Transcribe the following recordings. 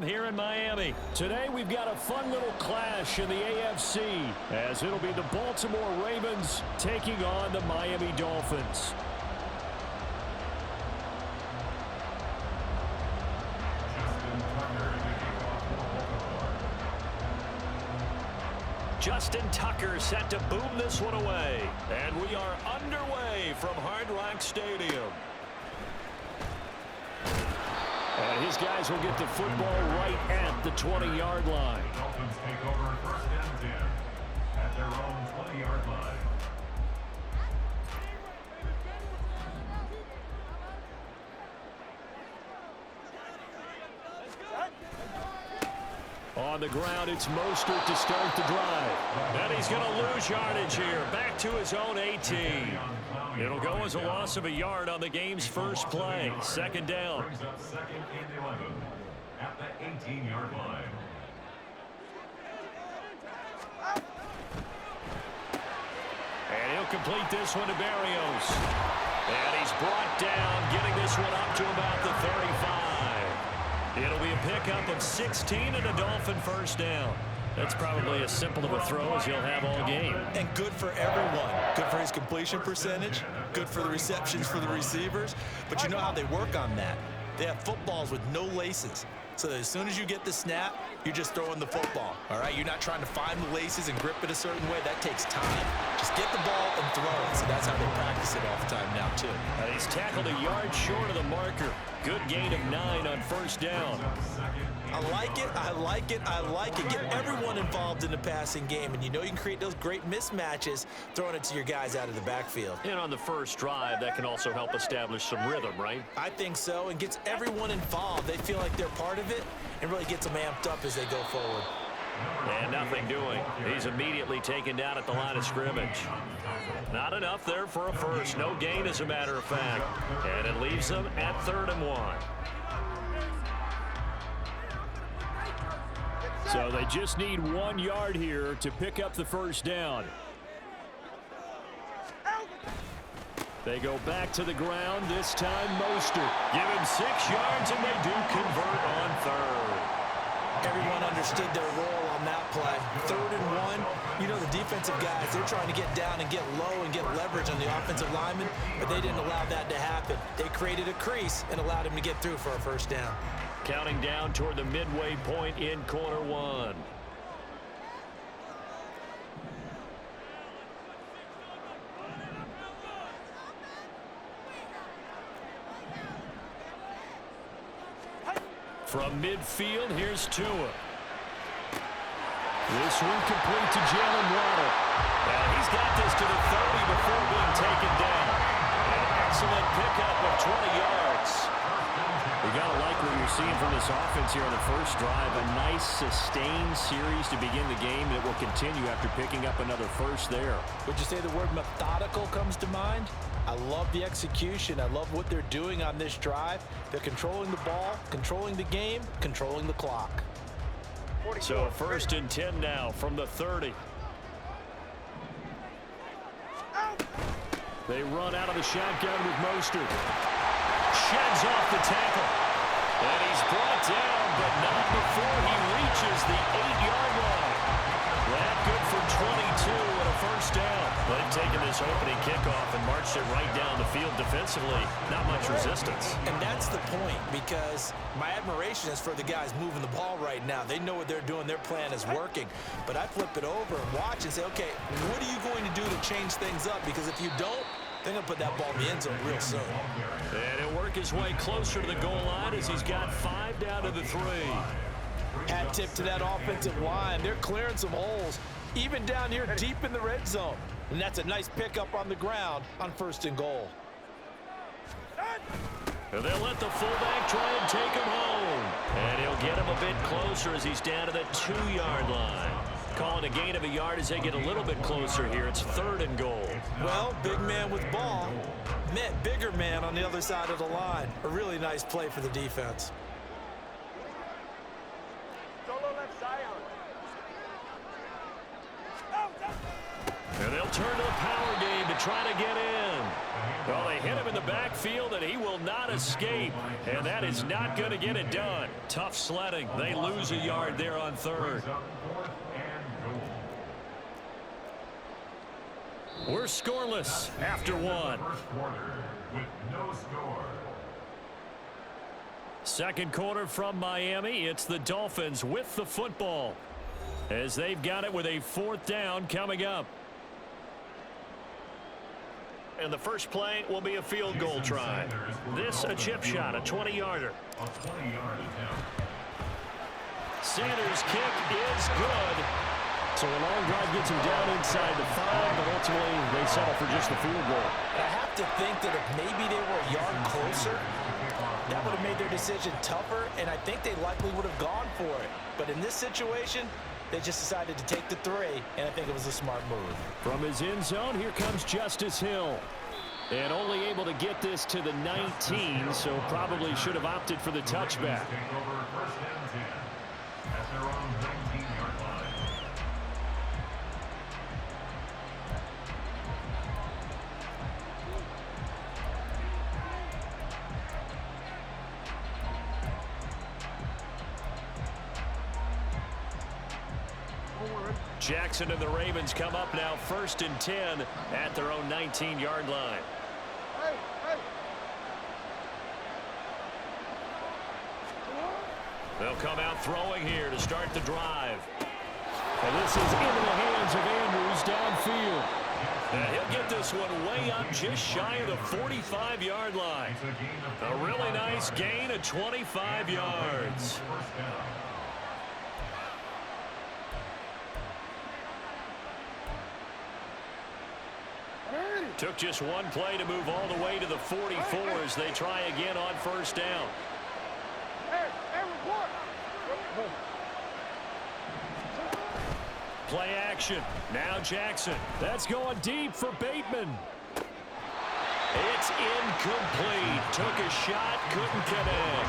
Here in Miami. Today we've got a fun little clash in the AFC as it'll be the Baltimore Ravens taking on the Miami Dolphins. Justin Tucker set to boom this one away. And we are underway from Hard Rock Stadium. And his guys will get the football right at the 20-yard line. The Dolphins take over first and 10 at their own 20-yard line. On the ground, it's Mostert to start the drive. And he's going to lose yardage here. Back to his own 18. It'll go as a loss of a yard on the game's first play. Second down. Brings up second and 11 at the 18-yard line. And he'll complete this one to Berrios. And he's brought down, getting this one up to about the 35. It'll be a pickup of 16 and a Dolphin first down. That's probably as simple of a throw as he'll have all game. And good for everyone. Good for his completion percentage. Good for the receptions for the receivers. But you know how they work on that. They have footballs with no laces. So that as soon as you get the snap, you're just throwing the football. All right? You're not trying to find the laces and grip it a certain way. That takes time. Just get the ball and throw it. So that's how they practice it all the time now, too. And he's tackled a yard short of the marker. Good gain of 9 on first down. I like it, I like it, I like it. Get everyone involved in the passing game, and you know you can create those great mismatches throwing it to your guys out of the backfield. And on the first drive, that can also help establish some rhythm, right? I think so, and gets everyone involved. They feel like they're part of it, and really gets them amped up as they go forward. And nothing doing. He's immediately taken down at the line of scrimmage. Not enough there for a first. No gain, as a matter of fact. And it leaves them at 3rd and 1. So they just need 1 yard here to pick up the first down. They go back to the ground, this time Mostert. Give him 6 yards, and they do convert on 3rd. Everyone understood their role on that play. 3rd and 1, you know the defensive guys, they're trying to get down and get low and get leverage on the offensive lineman, but they didn't allow that to happen. They created a crease and allowed him to get through for a first down. Counting down toward the midway point in quarter 1. From midfield, here's Tua. This one complete to Jalen Waddle. And he's got this to the 30 before being taken down. An excellent pickup of 20 yards. You got to like what you're seeing from this offense here on the first drive. A nice, sustained series to begin the game that will continue after picking up another first there. Would you say the word methodical comes to mind? I love the execution. I love what they're doing on this drive. They're controlling the ball, controlling the game, controlling the clock. So 1st and 10 now from the 30. They run out of the shotgun with Mostert. Sheds off the tackle. And he's brought down, but not before he reaches the 8-yard line. That good for 22 and a first down. They've taken this opening kickoff and marched it right down the field defensively. Not much resistance. And that's the point, because my admiration is for the guys moving the ball right now. They know what they're doing. Their plan is working. But I flip it over and watch and say, okay, what are you going to do to change things up? Because if you don't, they're going to put that ball in the end zone real soon. And he'll work his way closer to the goal line as he's got 5 down to the 3. Hat tip to that offensive line. They're clearing some holes, even down here deep in the red zone. And that's a nice pickup on the ground on 1st and goal. And they'll let the fullback try and take him home. And he'll get him a bit closer as he's down to the 2-yard line. Calling a gain of a yard as they get a little bit closer here. It's 3rd and goal. Well, big man with ball met bigger man on the other side of the line. A really nice play for the defense. And they'll turn to the power game to try to get in. Well, they hit him in the backfield, and he will not escape. And that is not going to get it done. Tough sledding. They lose a yard there on third. We're scoreless after one. Second quarter from Miami. It's the Dolphins with the football as they've got it with a fourth down coming up. And the first play will be a field goal try. This a chip shot, a 20-yarder. Sanders' kick is good. So a long drive gets him down inside the 5, but ultimately they settle for just the field goal. I have to think that if maybe they were a yard closer, that would have made their decision tougher, and I think they likely would have gone for it. But in this situation, they just decided to take the 3, and I think it was a smart move. From his end zone, here comes Justice Hill. And only able to get this to the 19, so probably should have opted for the touchback. Jackson and the Ravens come up now 1st and 10 at their own 19-yard line. They'll come out throwing here to start the drive. And this is into the hands of Andrews downfield. And he'll get this one way up just shy of the 45-yard line. A really nice gain of 25 yards. Took just one play to move all the way to the 44 as they try again on first down. Play action. Now Jackson. That's going deep for Bateman. It's incomplete. Took a shot, couldn't connect.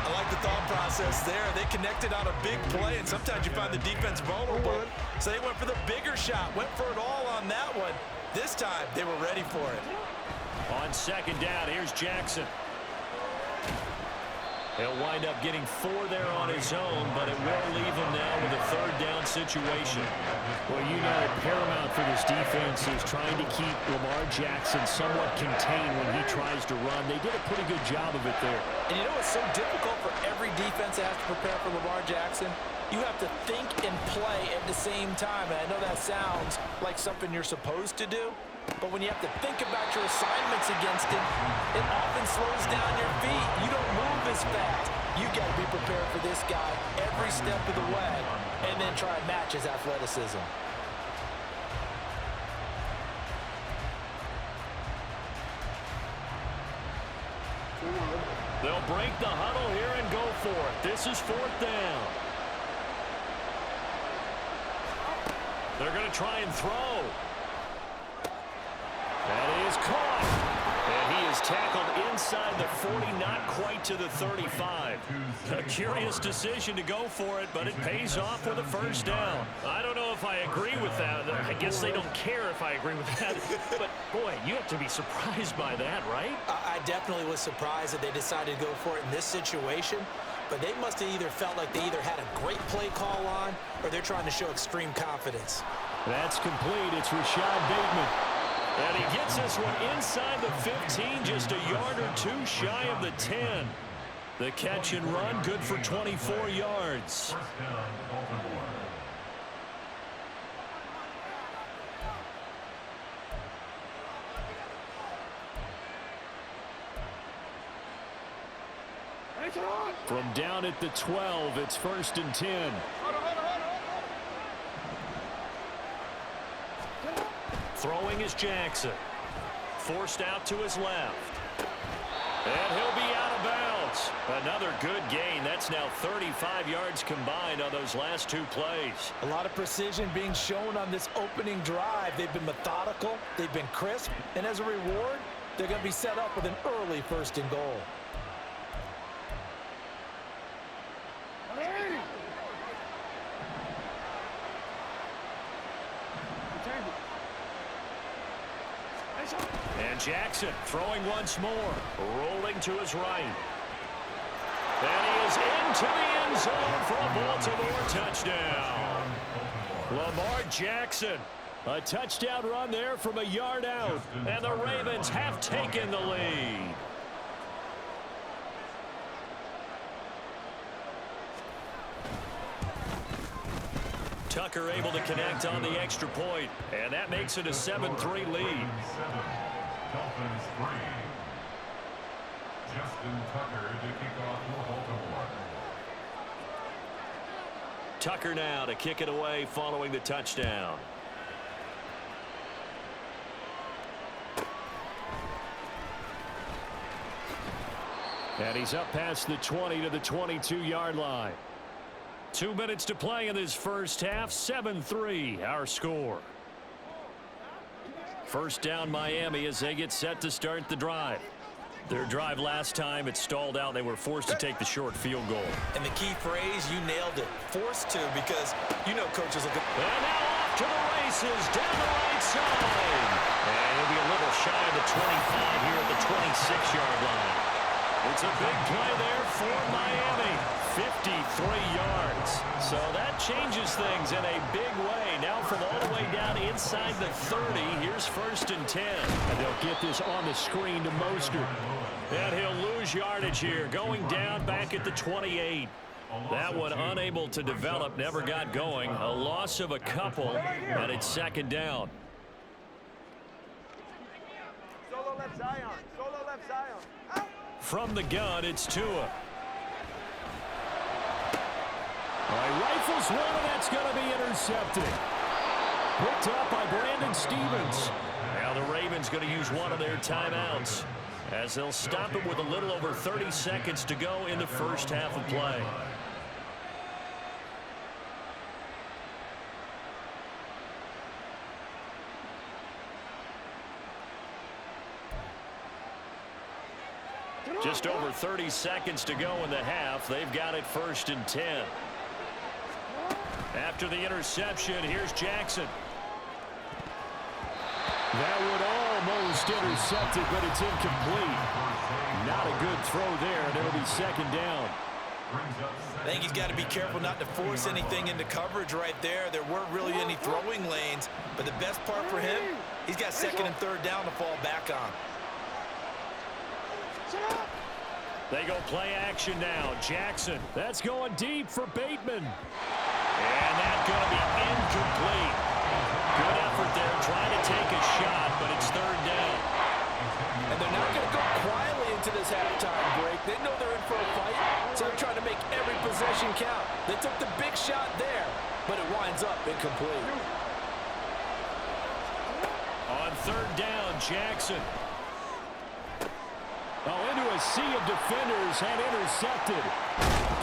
I like the thought process there. They connected on a big play, and sometimes you find the defense vulnerable. So they went for the bigger shot, went for it all on that one. This time, they were ready for it. On second down, here's Jackson. He'll wind up getting 4 there on his own, but it will leave him now with a third down situation. Well, you know, paramount for this defense is trying to keep Lamar Jackson somewhat contained when he tries to run. They did a pretty good job of it there. And you know it's so difficult for every defense that has to prepare for Lamar Jackson? You have to think and play at the same time. And I know that sounds like something you're supposed to do, but when you have to think about your assignments against him, it often slows down your feet. You don't move as fast. You got to be prepared for this guy every step of the way and then try and match his athleticism. They'll break the huddle here and go for it. This is 4th down. They're going to try and throw. That is caught. And he is tackled inside the 40, not quite to the 35. A curious decision to go for it, but it pays off with a first down. I don't know if I agree with that. I guess they don't care if I agree with that. But, boy, you have to be surprised by that, right? I definitely was surprised that they decided to go for it in this situation. But they must have either felt like they either had a great play call on or they're trying to show extreme confidence. That's complete. It's Rashad Bateman. And he gets this one inside the 15, just a yard or 2 shy of the 10. The catch and run, good for 24 yards. From down at the 12, it's 1st and 10. Throwing is Jackson. Forced out to his left. And he'll be out of bounds. Another good gain. That's now 35 yards combined on those last 2 plays. A lot of precision being shown on this opening drive. They've been methodical. They've been crisp. And as a reward, they're going to be set up with an early 1st and goal. And Jackson throwing once more, rolling to his right. And he is into the end zone for a Baltimore touchdown. Lamar Jackson, a touchdown run there from a yard out, and the Ravens have taken the lead. Tucker able to connect on the extra point, and that makes it a 7-3 lead. Dolphins 3. Justin Tucker to kick off for Baltimore. Tucker now to kick it away following the touchdown. And he's up past the 20 to the 22-yard line. 2 minutes to play in this first half. 7-3 our score. First down Miami as they get set to start the drive. Their drive last time, it stalled out. They were forced to take the short field goal. And the key phrase, you nailed it. Forced to, because you know coaches will go. And now off to the races down the right side. And he'll be a little shy of the 25 here at the 26-yard line. It's a big play there for Miami. 53 yards. So that changes things in a big way. Now from all the way down inside the 30, here's 1st and 10. And they'll get this on the screen to Mostert. And he'll lose yardage here, going down back at the 28. That one unable to develop, never got going. A loss of a couple, and it's 2nd down. Solo left Zion. Solo left Zion. From the gun, it's Tua. All right, rifles one, and that's going to be intercepted. Picked up by Brandon Stevens. Now the Ravens going to use one of their timeouts as they'll stop it with a little over 30 seconds to go in the first half of play. Just over 30 seconds to go in the half. They've got it 1st and 10. After the interception, here's Jackson. That would almost intercepted, but it's incomplete. Not a good throw there, and it'll be 2nd down. I think he's got to be careful not to force anything into coverage right there. There weren't really any throwing lanes, but the best part for him, he's got 2nd and 3rd down to fall back on. They go play action now. Jackson. That's going deep for Bateman. And that's going to be incomplete. Good effort there trying to take a shot, but it's 3rd down. And they're not going to go quietly into this halftime break. They know they're in for a fight, so they're trying to make every possession count. They took the big shot there, but it winds up incomplete. On 3rd down, Jackson. Oh, into a sea of defenders and intercepted.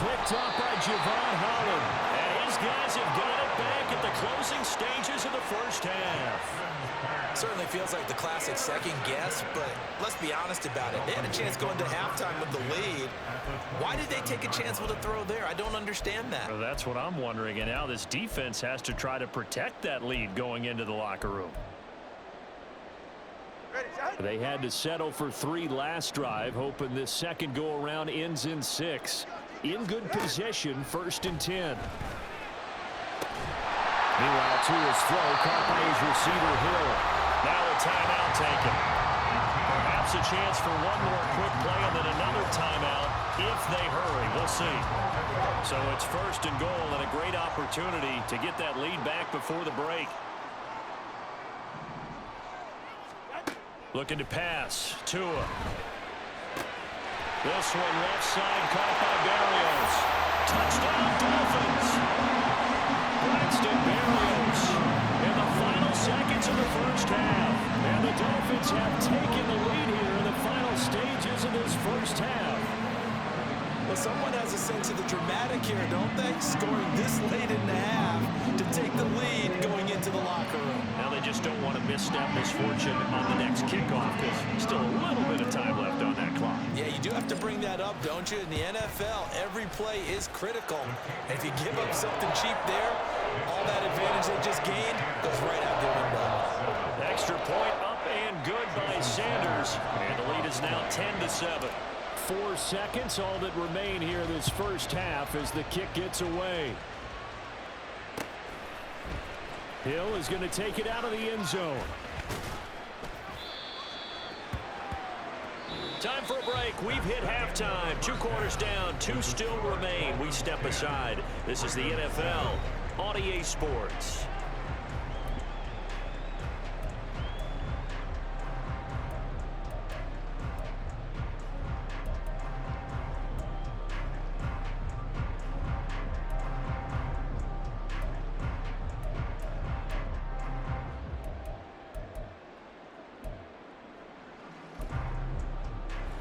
Picked up by Javon Holland. And his guys have got it back at the closing stages of the first half. Certainly feels like the classic second guess, but let's be honest about it. They had a chance going to halftime with the lead. Why did they take a chance with a throw there? I don't understand that. Well, that's what I'm wondering. And now this defense has to try to protect that lead going into the locker room. They had to settle for 3 last drive, hoping this second go-around ends in 6. In good position, 1st and 10. Meanwhile, Tua's throw caught by his receiver, Hill. Now a timeout taken. Perhaps a chance for one more quick play and then another timeout if they hurry. We'll see. So it's 1st and goal and a great opportunity to get that lead back before the break. Looking to pass. Tua. This one left side caught by Berrios. Touchdown Dolphins. Braxton Berrios in the final seconds of the first half. And the Dolphins have taken the lead here in the final stages of this first half. Well, someone has a sense of the dramatic here, don't they? Scoring this late in the half to take the lead going into the locker room. Now they just don't want to misstep misfortune on the next kickoff because still a little bit of time left on that clock. Yeah, you do have to bring that up, don't you? In the NFL, every play is critical. And if you give up something cheap there, all that advantage they just gained goes right out the window. Extra point up and good by Sanders. And the lead is now 10-7. 4 seconds, all that remain here this first half as the kick gets away. Hill is going to take it out of the end zone. Time for a break. We've hit halftime. 2 quarters down. 2 still remain. We step aside. This is the NFL on EA Sports.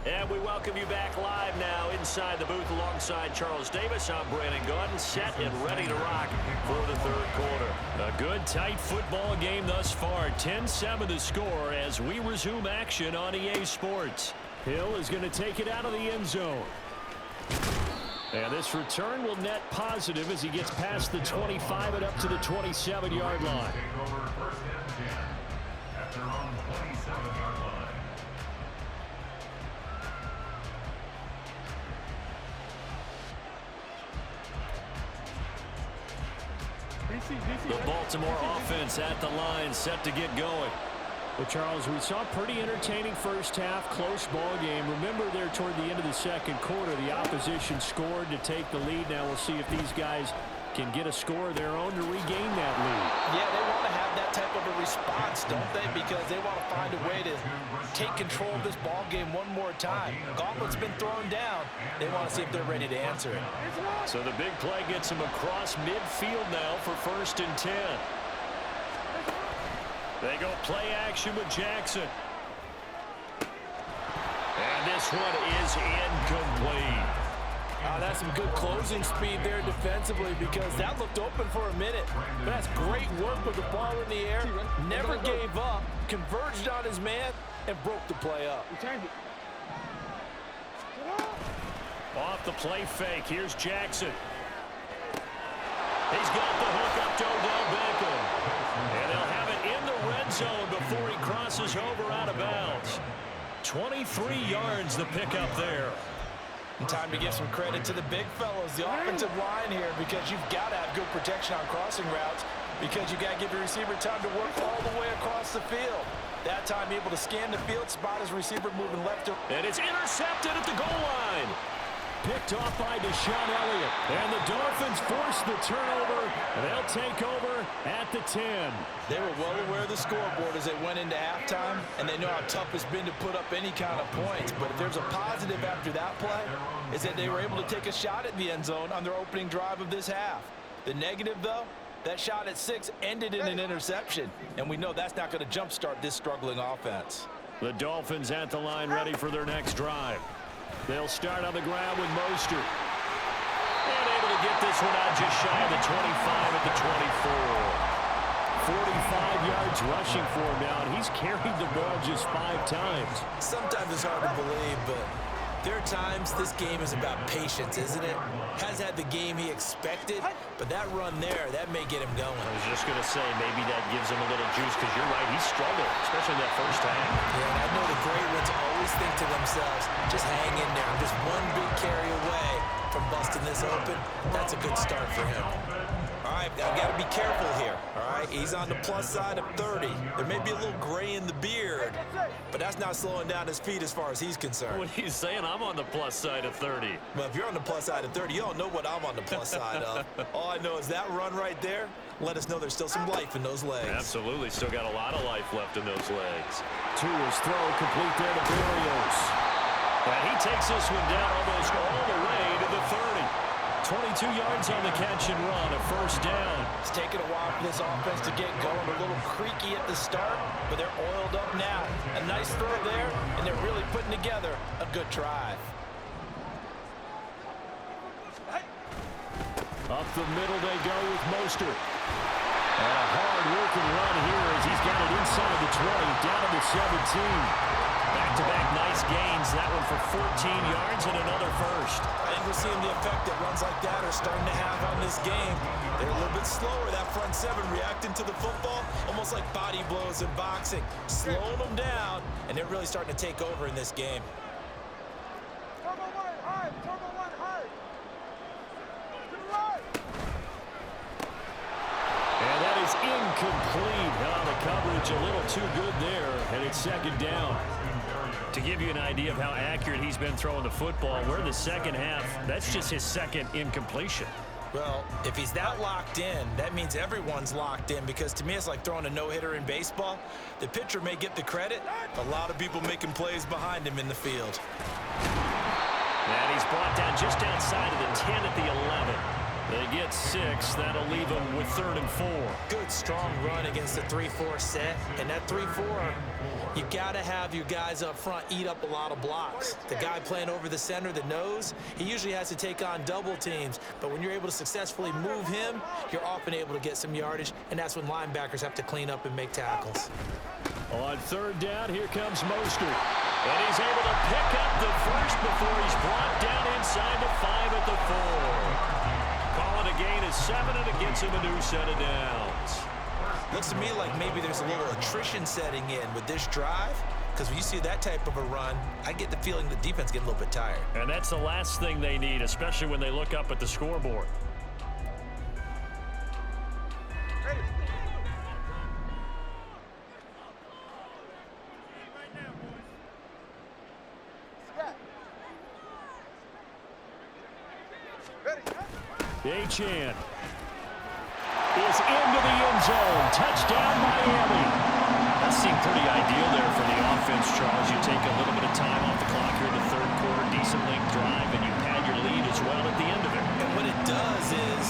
And we welcome you back live now inside the booth alongside Charles Davis. I'm Brandon Gaudin, set and ready to rock for the third quarter. A good, tight football game thus far. 10-7 the score as we resume action on EA Sports. Hill is going to take it out of the end zone. And this return will net positive as he gets past the 25 and up to the 27-yard line. Take over first and 10 at their own 27-yard line. The Baltimore offense at the line, set to get going. Well, Charles, we saw a pretty entertaining first half, close ball game. Remember there toward the end of the second quarter, the opposition scored to take the lead. Now we'll see if these guys can get a score of their own to regain that lead. Yeah, they want to have that type of a response, don't they? Because they want to find a way to take control of this ball game one more time. Gauntlet's been thrown down. They want to see if they're ready to answer it. So the big play gets him across midfield now for 1st and 10. They go play action with Jackson. And this one is incomplete. That's some good closing speed there defensively because that looked open for a minute. But that's great work with the ball in the air. Never gave up, converged on his man, and broke the play up. Off the play fake. Here's Jackson. He's got the hook up to Odell Beckham. And they'll have it in the red zone before he crosses over out of bounds. 23 yards the pickup there. And time to give some credit to the big fellows, the offensive line here, because you've got to have good protection on crossing routes because you've got to give your receiver time to work all the way across the field. That time able to scan the field, spot his receiver moving left to... And it's intercepted at the goal line. Picked off by Deshaun Elliott. And the Dolphins force the turnover. They'll take over at the 10. They were well aware of the scoreboard as they went into halftime, and they know how tough it's been to put up any kind of points. But if there's a positive after that play, is that they were able to take a shot at the end zone on their opening drive of this half. The negative, though, that shot at 6 ended in an interception, and we know that's not going to jumpstart this struggling offense. The Dolphins at the line ready for their next drive. They'll start on the ground with Mostert. And able to get this one out just shy of the 25 at the 24. 45 yards rushing for him now, and he's carried the ball just 5 times. Sometimes it's hard to believe, but there are times this game is about patience, isn't it? Has had the game he expected, but that run there, that may get him going. I was just going to say, maybe that gives him a little juice, because you're right, he struggled, especially in that first half. Yeah, and I know the great ones always think to themselves, just hang in there. I'm just one big carry away from busting this open. That's a good start for him. All right, I've got to be careful here, all right? He's on the plus side of 30. There may be a little gray in the beard, but that's not slowing down his feet as far as he's concerned. What he's saying, I'm on the plus side of 30. Well, if you're on the plus side of 30, you don't know what I'm on the plus side of. All I know is that run right there let us know there's still some life in those legs. Absolutely, still got a lot of life left in those legs. Tua's throw complete there to Berrios. And he takes this one down almost all the way to the 30. 22 yards on the catch and run, a first down. It's taken a while for this offense to get going. A little creaky at the start, but they're oiled up now. A nice throw there, and they're really putting together a good drive. Up the middle they go with Mostert. And a hard-working run here as he's got it inside the 20, down to the 17. Back Back-to-back nice gains. That one for 14 yards and another first. I think we're seeing the effect that runs like that are starting to have on this game. They're a little bit slower, that front seven, reacting to the football, almost like body blows in boxing, slowing them down, and they're really starting to take over in this game. Turbo one high. Turbo one high. To the right. And that is incomplete. The coverage a little too good there, and it's second down. To give you an idea of how accurate he's been throwing the football, we're in the second half. That's just his second incompletion. Well, if he's that locked in, that means everyone's locked in, because to me it's like throwing a no-hitter in baseball. The pitcher may get the credit, a lot of people making plays behind him in the field. And he's brought down just outside of the 10 at the 11. They get 6. That'll leave them with 3rd and 4. Good, strong run against the 3-4 set. And that 3-4, you got to have your guys up front eat up a lot of blocks. The guy playing over the center, the nose, he usually has to take on double teams. But when you're able to successfully move him, you're often able to get some yardage, and that's when linebackers have to clean up and make tackles. On 3rd down, here comes Mostert. And he's able to pick up the first before he's brought down inside the 5 at the 4. Calling a gain of 7, and it gets him a new set of downs. Looks to me like maybe there's a little attrition setting in with this drive, because when you see that type of a run, I get the feeling the defense getting a little bit tired. And that's the last thing they need, especially when they look up at the scoreboard. Ready. Scat. Ready. Achane is into the end zone. Touchdown, Miami. That seemed pretty ideal there for the offense, Charles. You take a little bit of time off the clock here in the 3rd quarter, decent length drive, and you pad your lead as well at the end of it. And what it does is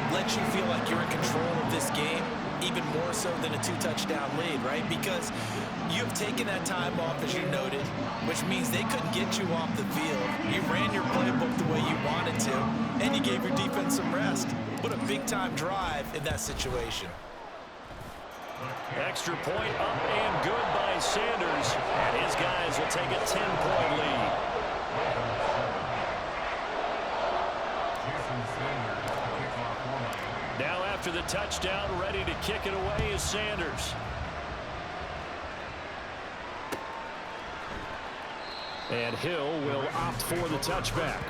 let you feel like you're in control of this game, even more so than a 2-touchdown lead, right? Because you've taken that time off, as you noted, which means they couldn't get you off the field. You ran your playbook the way you wanted to, and you gave your defense some rest. What a big-time drive in that situation. Extra point up and good by Sanders, and his guys will take a 10-point lead. Now after the touchdown, ready to kick it away is Sanders. And Hill will opt for the touchback.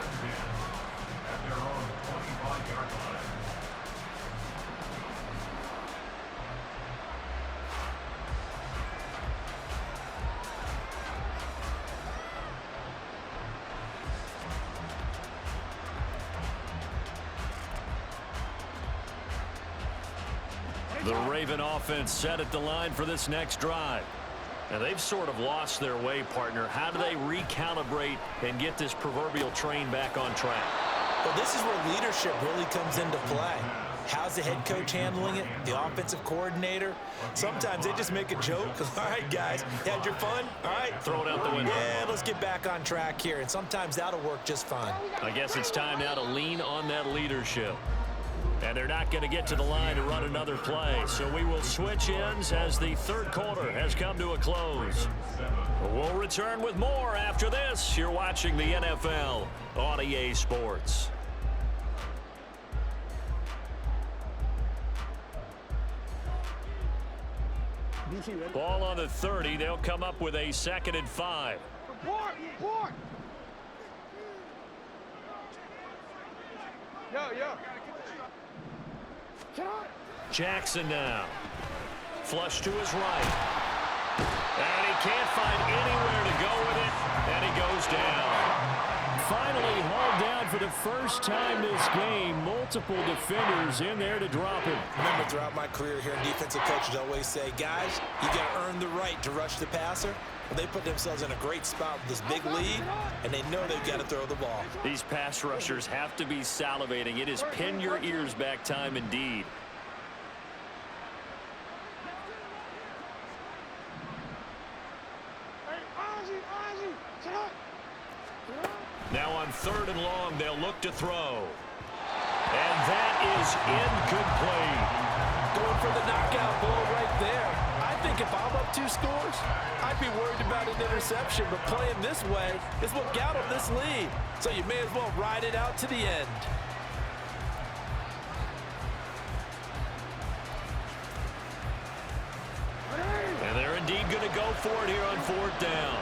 The Raven offense set at the line for this next drive. Now, they've sort of lost their way, partner. How do they recalibrate and get this proverbial train back on track? Well, this is where leadership really comes into play. How's the head coach handling it? The offensive coordinator? Sometimes they just make a joke. All right, guys, you had your fun? All right. Throw it out the window. Yeah, let's get back on track here. And sometimes that'll work just fine. I guess it's time now to lean on that leadership. And they're not going to get to the line to run another play. So we will switch ends as the 3rd quarter has come to a close. We'll return with more after this. You're watching the NFL on EA Sports. Ball on the 30. They'll come up with a 2nd and 5. Report. Report. Yo. Jackson now. Flush to his right. And he can't find anywhere to go with it. And he goes down. Finally hauled down for the first time this game. Multiple defenders in there to drop him. Remember, throughout my career here, defensive coaches always say, guys, you got to earn the right to rush the passer. Well, they put themselves in a great spot with this big lead, and they know they've got to throw the ball. These pass rushers have to be salivating. It is pin your ears back time indeed. Now on 3rd and long, they'll look to throw. And that is incomplete. Going for the knockout blow right there. I think if I'm up 2 scores, I'd be worried about an interception, but playing this way is what got them this lead. So you may as well ride it out to the end. And they're indeed going to go for it here on 4th down.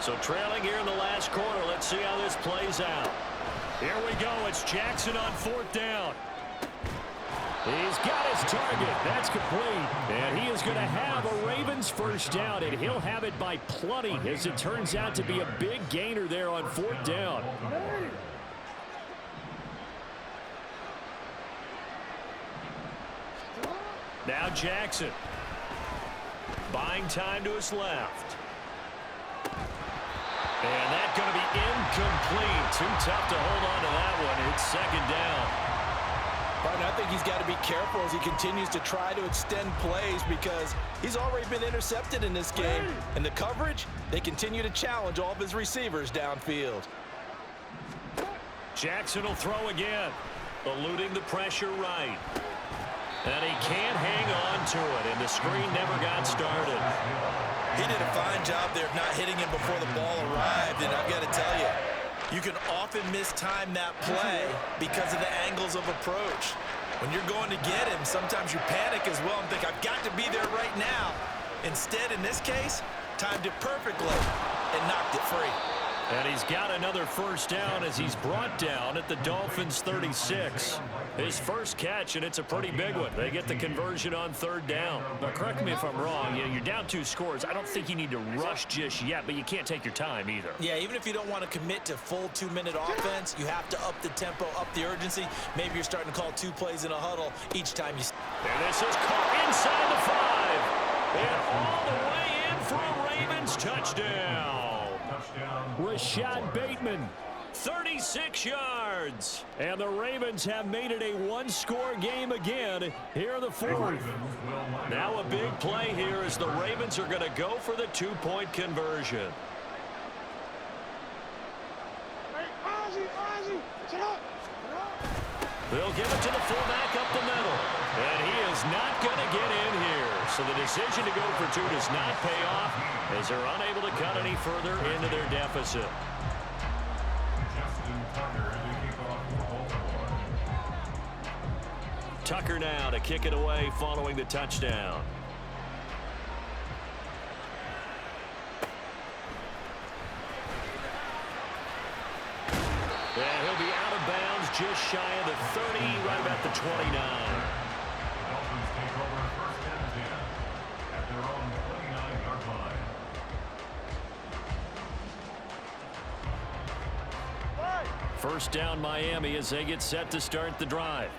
So trailing here in the last quarter. Let's see how this plays out. Here we go. It's Jackson on 4th down. He's got his target. That's complete. And he is going to have a Ravens first down, and he'll have it by plenty, as it turns out to be a big gainer there on 4th down. Now Jackson. Buying time to his left. And that's going to be incomplete. Too tough to hold on to that one. It's 2nd down. But I think he's got to be careful as he continues to try to extend plays because he's already been intercepted in this game. And the coverage, they continue to challenge all of his receivers downfield. Jackson will throw again, eluding the pressure right. And he can't hang on to it, and the screen never got started. He did a fine job there of not hitting him before the ball arrived, and I've got to tell you, you can often mistime that play because of the angles of approach. When you're going to get him, sometimes you panic as well and think, I've got to be there right now. Instead, in this case, timed it perfectly and knocked it free. And he's got another first down as he's brought down at the Dolphins' 36. His first catch, and it's a pretty big one. They get the conversion on 3rd down. Now, correct me if I'm wrong. You're down 2 scores. I don't think you need to rush just yet, but you can't take your time either. Yeah, even if you don't want to commit to full 2-minute offense, you have to up the tempo, up the urgency. Maybe you're starting to call 2 plays in a huddle each time you... And this is caught inside the 5. And all the way in for a Ravens touchdown. Rashad Bateman, 36 yards. And the Ravens have made it a 1-score game again here in the 4th. Now a big play here as the Ravens are going to go for the 2-point conversion. They'll give it to the fullback up the middle. And he is not going to get in here. So the decision to go for 2 does not pay off as they're unable to cut any further into their deficit. Tucker now to kick it away following the touchdown. And he'll be out of bounds just shy of the 30, right about the 29. The Dolphins take over 1st and 10 at their own 29-yard line. First down Miami as they get set to start the drive.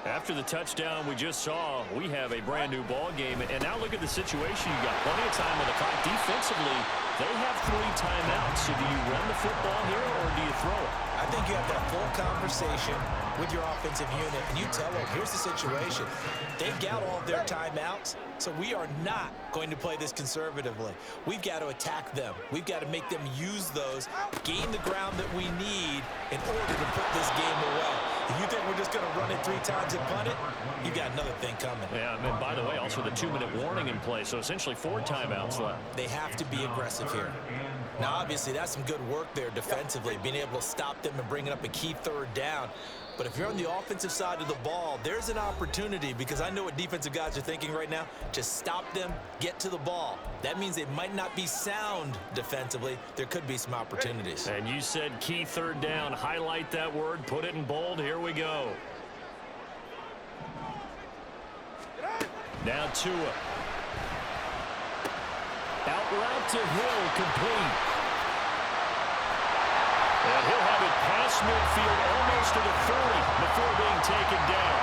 After the touchdown we just saw, we have a brand new ball game. And now look at the situation. You got plenty of time on the clock. Defensively, they have 3 timeouts. So do you run the football here or do you throw it? I think you have that full conversation with your offensive unit, and you tell them, here's the situation. They've got all of their timeouts, so we are not going to play this conservatively. We've got to attack them. We've got to make them use those, gain the ground that we need in order to put this game away. If you think we're just going to run it 3 times and punt it, you've got another thing coming. Yeah, and by the way, also the 2-minute warning in play, so essentially 4 timeouts left. They have to be aggressive here. Now, obviously, that's some good work there defensively, being able to stop them and bringing up a key 3rd down. But if you're on the offensive side of the ball, there's an opportunity, because I know what defensive guys are thinking right now. Just stop them, get to the ball. That means they might not be sound defensively. There could be some opportunities. And you said key 3rd down. Highlight that word, put it in bold. Here we go. Now Tua. Out route to Hill, complete. And he'll have it past midfield, almost to the 40 before being taken down.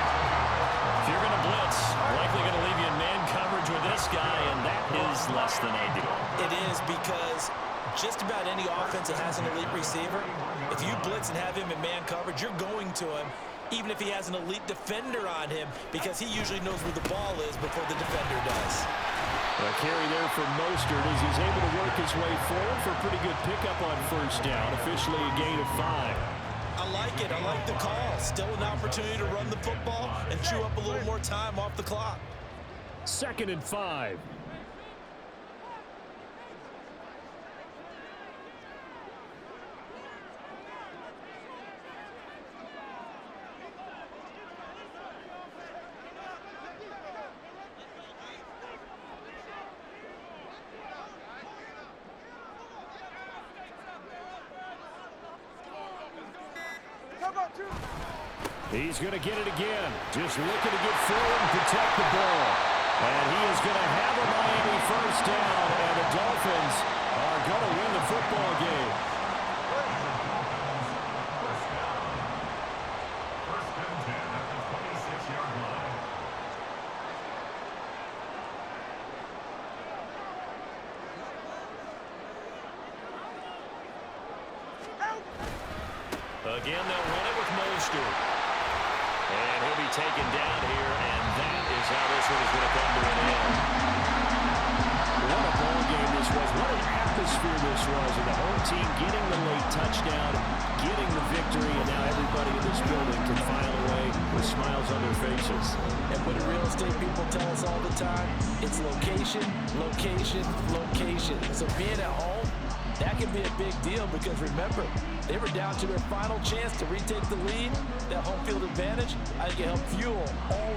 If you're going to blitz, likely going to leave you in man coverage with this guy, and that is less than ideal. It is, because just about any offense that has an elite receiver, if you blitz and have him in man coverage, you're going to him, even if he has an elite defender on him, because he usually knows where the ball is before the defender does. A carry there for Mostert as he's able to work his way forward for a pretty good pickup on first down. Officially a gain of 5. I like it. I like the call. Still an opportunity to run the football and chew up a little more time off the clock. 2nd and 5. He's going to get it again. Just looking to get forward and protect the ball. And he is going to have a Miami first down, and the Dolphins are going to win the football game. First and 10 at the 26-yard line. Again, they'll run it with Mostert. And he'll be taken down here, and that is how this one is going to come to an end. What a ball game this was. What an atmosphere this was. And the home team getting the late touchdown, getting the victory, and now everybody in this building can file away with smiles on their faces. And what do real estate people tell us all the time? It's location, location, location. So being at home, that can be a big deal because remember, they were down to their final chance to retake the lead. That home field advantage, I think it helped fuel all